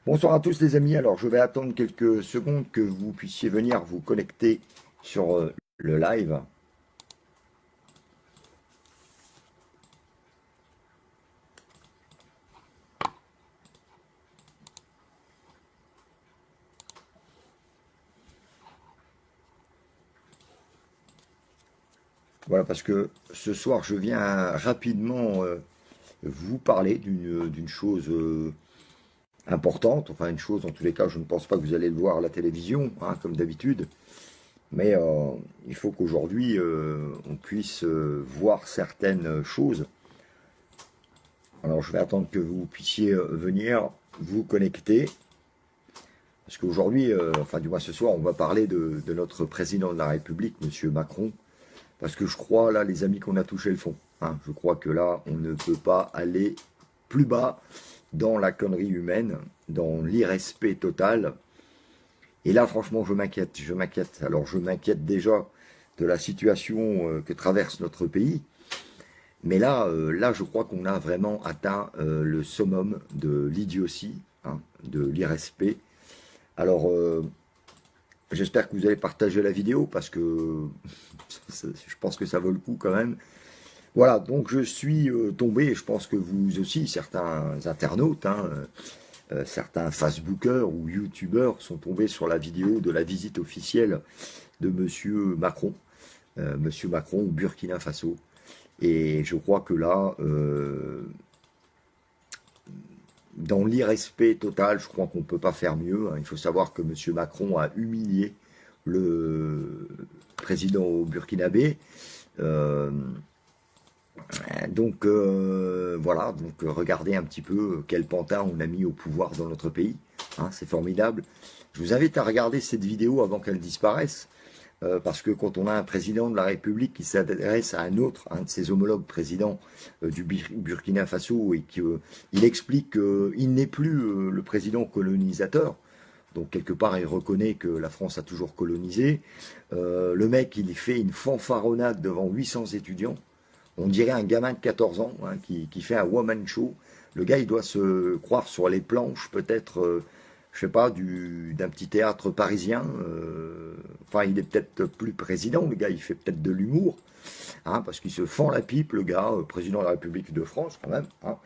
Bonsoir à tous les amis, alors je vais attendre quelques secondes que vous puissiez venir vous connecter sur le live. Voilà, parce que ce soir je viens rapidement vous parler d'une chose importante, enfin une chose en tous les cas, je ne pense pas que vous allez le voir à la télévision, hein, comme d'habitude, mais il faut qu'aujourd'hui on puisse voir certaines choses. Alors je vais attendre que vous puissiez venir vous connecter. Parce qu'aujourd'hui, enfin du moins ce soir, on va parler de notre président de la République, Monsieur Macron, parce que je crois, là, les amis, qu'on a touché le fond. Hein. Je crois que là, on ne peut pas aller plus bas dans la connerie humaine, dans l'irrespect total. Et là, franchement, je m'inquiète, je m'inquiète. Alors, je m'inquiète déjà de la situation que traverse notre pays. Mais là, là, je crois qu'on a vraiment atteint le summum de l'idiotie, hein, de l'irrespect. Alors, j'espère que vous allez partager la vidéo parce que je pense que ça vaut le coup quand même. Voilà, donc je suis tombé, et je pense que vous aussi, certains internautes, hein, certains Facebookers ou YouTubeurs sont tombés sur la vidéo de la visite officielle de Monsieur Macron, Monsieur Macron au Burkina Faso. Et je crois que là, dans l'irrespect total, je crois qu'on ne peut pas faire mieux. Hein. Il faut savoir que M. Macron a humilié le président burkinabé. Euh, voilà, donc regardez un petit peu quel pantin on a mis au pouvoir dans notre pays. Hein, c'est formidable. Je vous invite à regarder cette vidéo avant qu'elle disparaisse. Parce que quand on a un président de la République qui s'adresse à un autre, un de ses homologues présidents du Burkina Faso, et qu'il explique qu'il n'est plus le président colonisateur, donc quelque part il reconnaît que la France a toujours colonisé, le mec il fait une fanfaronnade devant 800 étudiants, on dirait un gamin de 14 ans hein, qui fait un woman show, le gars il doit se croire sur les planches peut-être je sais pas, d'un petit théâtre parisien. Enfin, il est peut-être plus président, le gars, il fait peut-être de l'humour, hein, parce qu'il se fend la pipe, le gars, président de la République de France, quand même. Hein.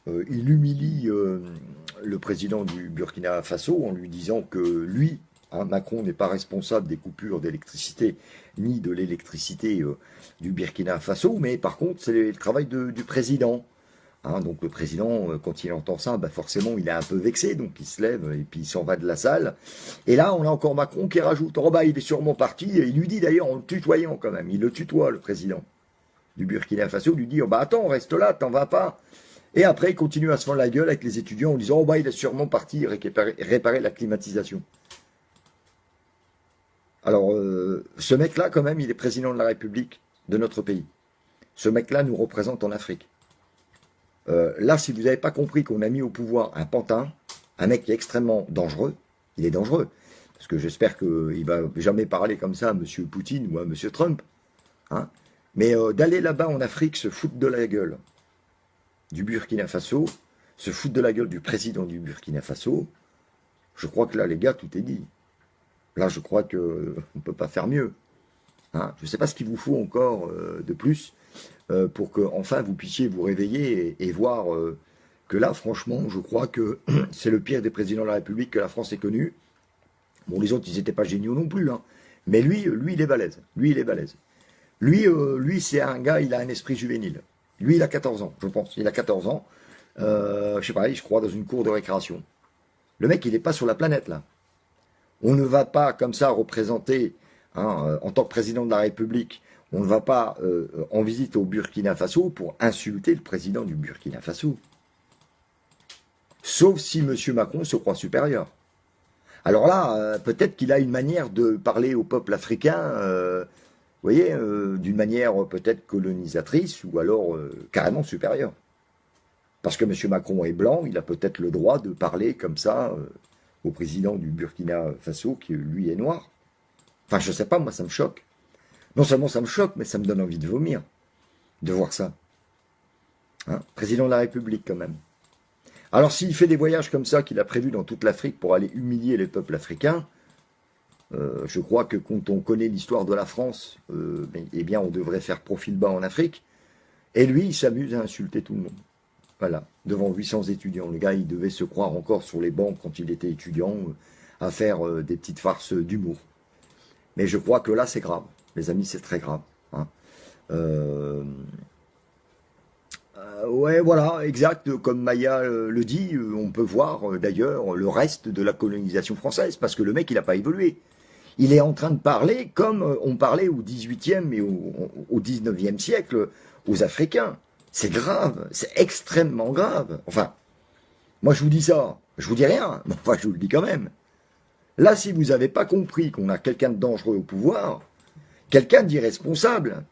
Il humilie le président du Burkina Faso en lui disant que lui, hein, Macron, n'est pas responsable des coupures d'électricité ni de l'électricité du Burkina Faso, mais par contre, c'est le travail du président. Hein, donc le président, quand il entend ça, bah forcément, il est un peu vexé, donc il se lève et puis il s'en va de la salle. Et là, on a encore Macron qui rajoute, oh bah il est sûrement parti, et il lui dit d'ailleurs en le tutoyant quand même, il le tutoie le président du Burkina Faso, il lui dit, oh bah attends, reste là, t'en vas pas. Et après, il continue à se fendre la gueule avec les étudiants en disant, oh bah il est sûrement parti réparer la climatisation. Alors, ce mec-là, quand même, il est président de la République de notre pays. Ce mec-là nous représente en Afrique. Là, si vous n'avez pas compris qu'on a mis au pouvoir un pantin, un mec qui est extrêmement dangereux, il est dangereux. Parce que j'espère qu'il ne va jamais parler comme ça à M. Poutine ou à M. Trump. Hein. Mais d'aller là-bas en Afrique se foutre de la gueule du Burkina Faso, se foutre de la gueule du président du Burkina Faso, je crois que là, les gars, tout est dit. Là, je crois qu'on ne peut pas faire mieux. Hein. Je ne sais pas ce qu'il vous faut encore de plus pour que enfin vous puissiez vous réveiller et voir que là, franchement, je crois que c'est le pire des présidents de la République que la France ait connu. Bon, les autres, ils n'étaient pas géniaux non plus, hein. Mais lui, il est balèze. Lui, il est balèze. Lui, c'est un gars, il a un esprit juvénile. Lui, il a 14 ans, je pense. Il a 14 ans. Je sais pas, je crois, dans une cour de récréation. Le mec, il n'est pas sur la planète, là. On ne va pas, comme ça, représenter, hein, en tant que président de la République, on ne va pas en visite au Burkina Faso pour insulter le président du Burkina Faso. Sauf si M. Macron se croit supérieur. Alors là, peut-être qu'il a une manière de parler au peuple africain, vous voyez, d'une manière peut-être colonisatrice ou alors carrément supérieure. Parce que M. Macron est blanc, il a peut-être le droit de parler comme ça au président du Burkina Faso, qui lui est noir. Enfin, je sais pas, moi ça me choque. Non seulement ça me choque, mais ça me donne envie de vomir, de voir ça. Hein, président de la République quand même. Alors s'il fait des voyages comme ça qu'il a prévu dans toute l'Afrique pour aller humilier les peuples africains, je crois que quand on connaît l'histoire de la France, eh bien on devrait faire profil bas en Afrique. Et lui, il s'amuse à insulter tout le monde. Voilà, devant 800 étudiants. Le gars, il devait se croire encore sur les bancs quand il était étudiant, à faire des petites farces d'humour. Mais je crois que là, c'est grave. Les amis, c'est très grave. Hein. Ouais, voilà, exact. Comme Maya le dit, on peut voir d'ailleurs le reste de la colonisation française, parce que le mec, il n'a pas évolué. Il est en train de parler comme on parlait au 18e et au 19e siècle aux Africains. C'est grave, c'est extrêmement grave. Enfin, moi je vous dis ça, je vous dis rien, mais enfin je vous le dis quand même. Là, si vous n'avez pas compris qu'on a quelqu'un de dangereux au pouvoir, quelqu'un d'irresponsable,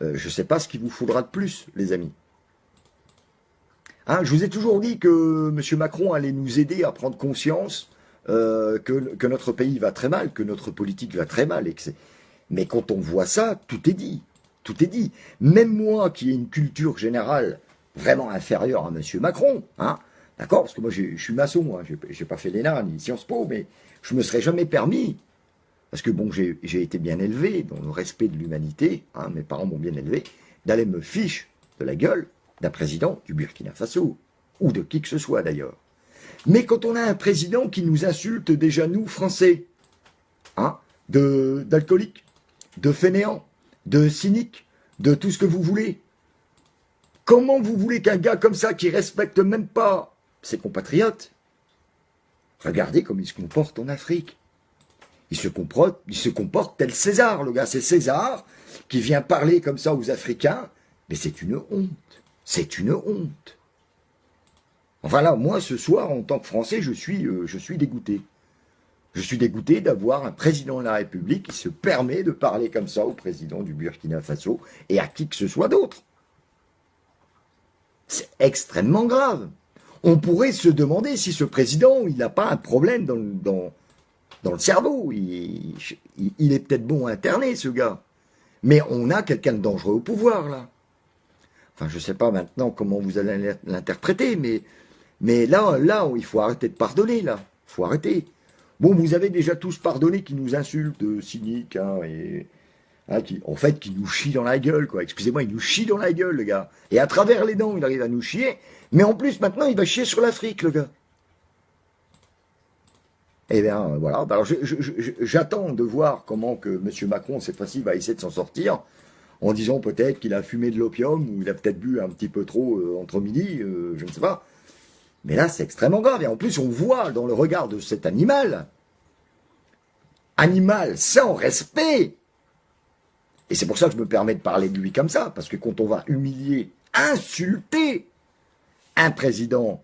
je ne sais pas ce qu'il vous faudra de plus, les amis. Hein, je vous ai toujours dit que M. Macron allait nous aider à prendre conscience que notre pays va très mal, que notre politique va très mal. Mais quand on voit ça, tout est dit. Tout est dit. Même moi, qui ai une culture générale vraiment inférieure à M. Macron, hein, d'accord, parce que moi je suis maçon, hein, j'ai pas fait l'ENA ni Sciences Po, mais je me serais jamais permis, parce que bon, j'ai été bien élevé dans le respect de l'humanité, hein, mes parents m'ont bien élevé, d'aller me fiche de la gueule d'un président du Burkina Faso, ou de qui que ce soit d'ailleurs. Mais quand on a un président qui nous insulte déjà nous, Français, hein, d'alcooliques, de fainéants, de cyniques, de tout ce que vous voulez, comment vous voulez qu'un gars comme ça, qui respecte même pas ses compatriotes, regardez comme il se comporte en Afrique. Il se comporte tel César, le gars, c'est César qui vient parler comme ça aux Africains, mais c'est une honte, c'est une honte. Enfin là, moi, ce soir, en tant que Français, je suis dégoûté. Je suis dégoûté d'avoir un président de la République qui se permet de parler comme ça au président du Burkina Faso et à qui que ce soit d'autre. C'est extrêmement grave. On pourrait se demander si ce président, il n'a pas un problème dans le cerveau. Il est peut-être bon interné, ce gars. Mais on a quelqu'un de dangereux au pouvoir, là. Enfin, je ne sais pas maintenant comment vous allez l'interpréter, mais là, il faut arrêter de pardonner, là. Il faut arrêter. Bon, vous avez déjà tous pardonné qui nous insultent, cyniques, hein, et qui nous chient dans la gueule, quoi. Excusez-moi, il nous chie dans la gueule, le gars. Et à travers les dents, il arrive à nous chier. Mais en plus, maintenant, il va chier sur l'Afrique, le gars. Eh bien, voilà. Alors, j'attends de voir comment que M. Macron, cette fois-ci, va essayer de s'en sortir, en disant peut-être qu'il a fumé de l'opium, ou il a peut-être bu un petit peu trop entre midi, je ne sais pas. Mais là, c'est extrêmement grave. Et en plus, on voit dans le regard de cet animal sans respect. Et c'est pour ça que je me permets de parler de lui comme ça, parce que quand on va humilier, insulter un président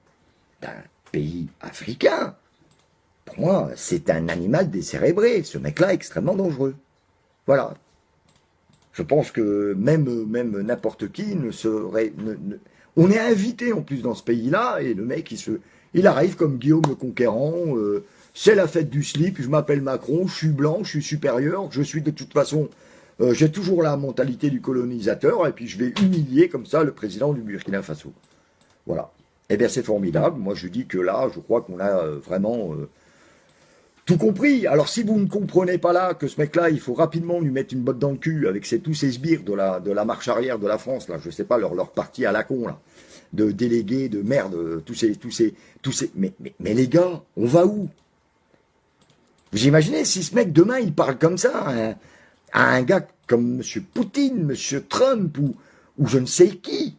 d'un pays africain, pour moi, c'est un animal décérébré. Ce mec-là est extrêmement dangereux. Voilà. Je pense que même n'importe qui ne serait... On est invité en plus dans ce pays-là, et le mec, il arrive comme Guillaume le Conquérant, c'est la fête du slip, je m'appelle Macron, je suis blanc, je suis supérieur, je suis de toute façon, j'ai toujours la mentalité du colonisateur, et puis je vais humilier comme ça le président du Burkina Faso. Voilà. Eh bien c'est formidable, moi je dis que là, je crois qu'on a vraiment... tout compris. Alors si vous ne comprenez pas là que ce mec-là, il faut rapidement lui mettre une botte dans le cul avec tous ces sbires de la marche arrière de la France, là, je sais pas, leur parti à la con, là, de délégués, de merde, tous ces... Mais les gars, on va où? Vous imaginez si ce mec, demain, il parle comme ça à un gars comme M. Poutine, M. Trump, ou je ne sais qui.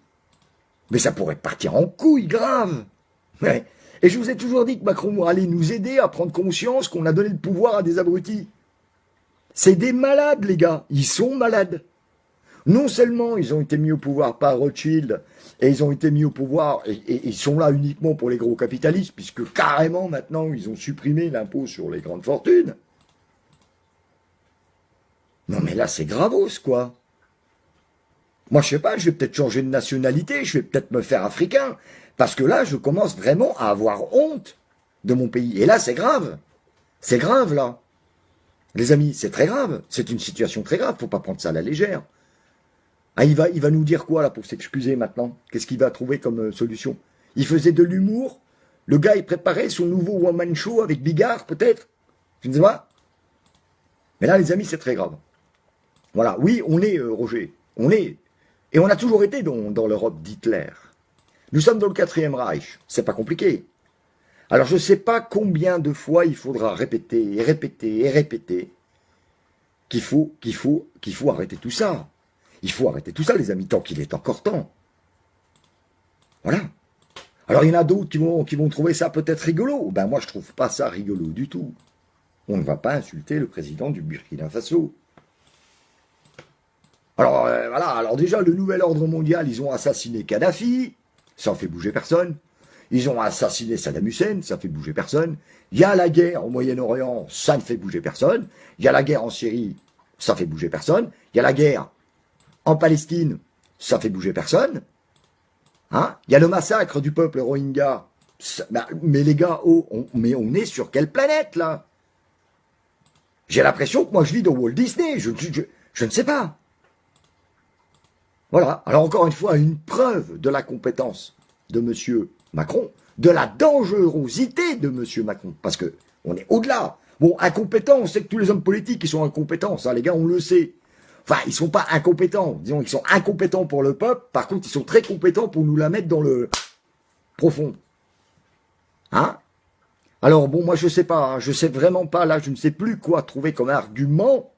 Mais ça pourrait partir en couille, grave. Ouais. Et je vous ai toujours dit que Macron allait nous aider à prendre conscience qu'on a donné le pouvoir à des abrutis. C'est des malades, les gars. Ils sont malades. Non seulement ils ont été mis au pouvoir par Rothschild, et ils ont été mis au pouvoir, et ils sont là uniquement pour les gros capitalistes, puisque carrément maintenant ils ont supprimé l'impôt sur les grandes fortunes. Non mais là c'est gravos, quoi. Moi je sais pas, je vais peut-être changer de nationalité, je vais peut-être me faire africain. Parce que là, je commence vraiment à avoir honte de mon pays. Et là, c'est grave. C'est grave, là. Les amis, c'est très grave. C'est une situation très grave. Faut pas prendre ça à la légère. Ah, il va nous dire quoi, là, pour s'excuser maintenant? Qu'est-ce qu'il va trouver comme solution? Il faisait de l'humour. Le gars, il préparait son nouveau one-man show avec Bigard, peut-être. Je ne sais pas. Mais là, les amis, c'est très grave. Voilà. Oui, on est, Roger. On est. Et on a toujours été dans l'Europe d'Hitler. Nous sommes dans le 4e Reich. C'est pas compliqué. Alors, je ne sais pas combien de fois il faudra répéter et répéter et répéter qu'il faut arrêter tout ça. Il faut arrêter tout ça, les amis, tant qu'il est encore temps. Voilà. Alors, il y en a d'autres qui vont trouver ça peut-être rigolo. Ben, moi, je trouve pas ça rigolo du tout. On ne va pas insulter le président du Burkina Faso. Alors, voilà. Alors, déjà, le nouvel ordre mondial, ils ont assassiné Kadhafi. Ça ne fait bouger personne. Ils ont assassiné Saddam Hussein. Ça ne fait bouger personne. Il y a la guerre au Moyen-Orient. Ça ne fait bouger personne. Il y a la guerre en Syrie. Ça ne fait bouger personne. Il y a la guerre en Palestine. Ça ne fait bouger personne. Hein? Il y a le massacre du peuple Rohingya. Mais les gars, mais on est sur quelle planète, là? J'ai l'impression que moi, je vis dans Walt Disney. Je ne sais pas. Voilà. Alors, encore une fois, une preuve de la compétence de M. Macron, de la dangerosité de M. Macron. Parce que on est au-delà. Bon, incompétent, on sait que tous les hommes politiques, ils sont incompétents. Ça, les gars, on le sait. Enfin, ils sont pas incompétents. Disons, ils sont incompétents pour le peuple. Par contre, ils sont très compétents pour nous la mettre dans le profond. Hein? Alors, bon, moi, je sais pas. Hein, je sais vraiment pas. Là, je ne sais plus quoi trouver comme argument.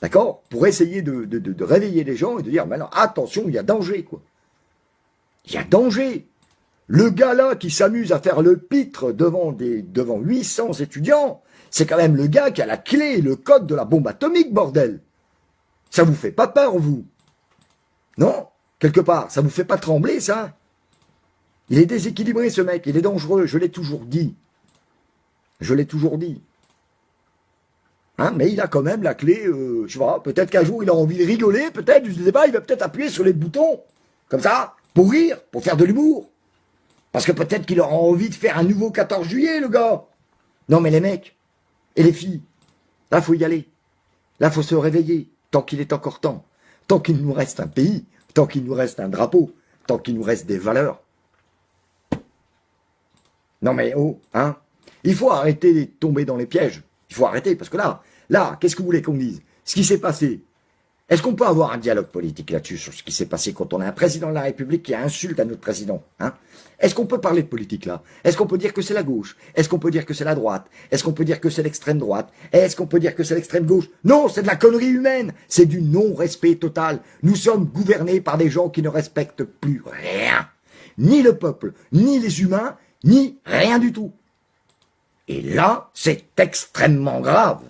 D'accord? Pour essayer de réveiller les gens et de dire, maintenant, attention, il y a danger, quoi. Il y a danger. Le gars là qui s'amuse à faire le pitre devant 800 étudiants, c'est quand même le gars qui a la clé et le code de la bombe atomique, bordel. Ça vous fait pas peur, vous? Non? Quelque part, ça vous fait pas trembler, ça? Il est déséquilibré, ce mec, il est dangereux, je l'ai toujours dit. Je l'ai toujours dit. Hein, mais il a quand même la clé, je sais pas, peut-être qu'un jour il a envie de rigoler, peut-être, je ne sais pas, il va peut-être appuyer sur les boutons, comme ça, pour rire, pour faire de l'humour. Parce que peut-être qu'il aura envie de faire un nouveau 14 juillet, le gars. Non, mais les mecs et les filles, là, faut y aller. Là, faut se réveiller, tant qu'il est encore temps. Tant qu'il nous reste un pays, tant qu'il nous reste un drapeau, tant qu'il nous reste des valeurs. Non, mais oh, hein, il faut arrêter de tomber dans les pièges. Il faut arrêter, parce que là, qu'est-ce que vous voulez qu'on dise? Ce qui s'est passé. Est-ce qu'on peut avoir un dialogue politique là-dessus, sur ce qui s'est passé quand on a un président de la République qui insulte un autre président, hein? Est-ce qu'on peut parler de politique là? Est-ce qu'on peut dire que c'est la gauche? Est-ce qu'on peut dire que c'est la droite? Est-ce qu'on peut dire que c'est l'extrême droite? Est-ce qu'on peut dire que c'est l'extrême gauche? Non, c'est de la connerie humaine. C'est du non-respect total. Nous sommes gouvernés par des gens qui ne respectent plus rien. Ni le peuple, ni les humains, ni rien du tout. Et là, c'est extrêmement grave.